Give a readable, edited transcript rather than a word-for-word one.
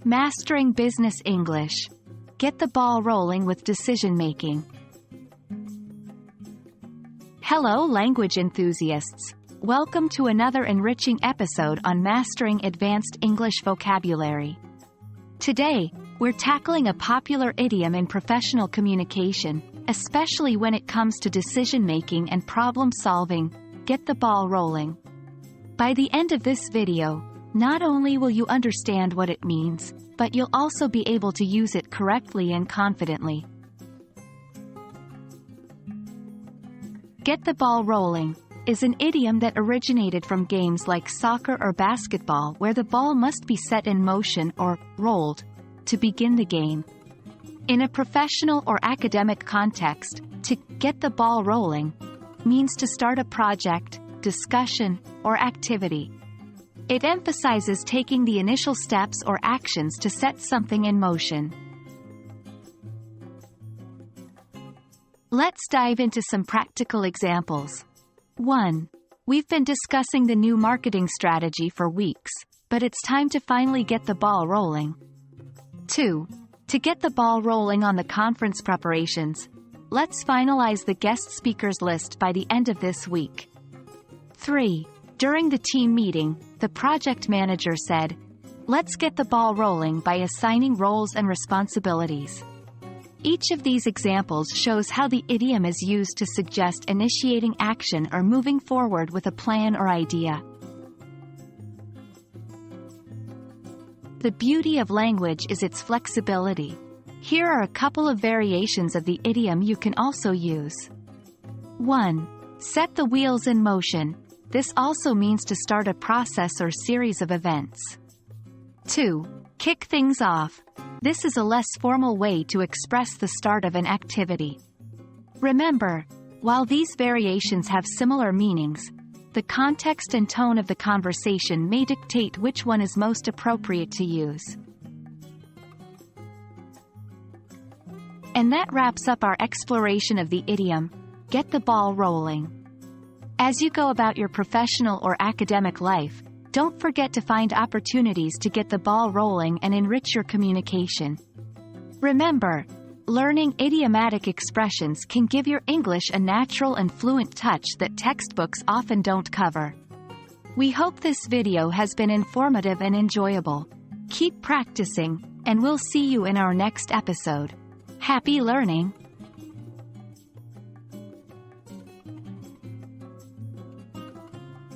Mastering business English. Get the ball rolling with decision-making. Hello, language enthusiasts. Welcome to another enriching episode on mastering advanced English vocabulary. Today, we're tackling a popular idiom in professional communication, especially when it comes to decision-making and problem-solving. Get the ball rolling. By the end of this video, not only will you understand what it means, but you'll also be able to use it correctly and confidently. Get the ball rolling is an idiom that originated from games like soccer or basketball where the ball must be set in motion or rolled to begin the game. In a professional or academic context, to get the ball rolling means to start a project, discussion, or activity. It emphasizes taking the initial steps or actions to set something in motion. Let's dive into some practical examples. 1. We've been discussing the new marketing strategy for weeks, but it's time to finally get the ball rolling. 2. To get the ball rolling on the conference preparations, let's finalize the guest speakers list by the end of this week. 3. During the team meeting, the project manager said, "Let's get the ball rolling by assigning roles and responsibilities." Each of these examples shows how the idiom is used to suggest initiating action or moving forward with a plan or idea. The beauty of language is its flexibility. Here are a couple of variations of the idiom you can also use. 1. Set the wheels in motion. This also means to start a process or series of events. 2. Kick things off. This is a less formal way to express the start of an activity. Remember, while these variations have similar meanings, the context and tone of the conversation may dictate which one is most appropriate to use. And that wraps up our exploration of the idiom, get the ball rolling. As you go about your professional or academic life, don't forget to find opportunities to get the ball rolling and enrich your communication. Remember, learning idiomatic expressions can give your English a natural and fluent touch that textbooks often don't cover. We hope this video has been informative and enjoyable. Keep practicing, and we'll see you in our next episode. Happy learning!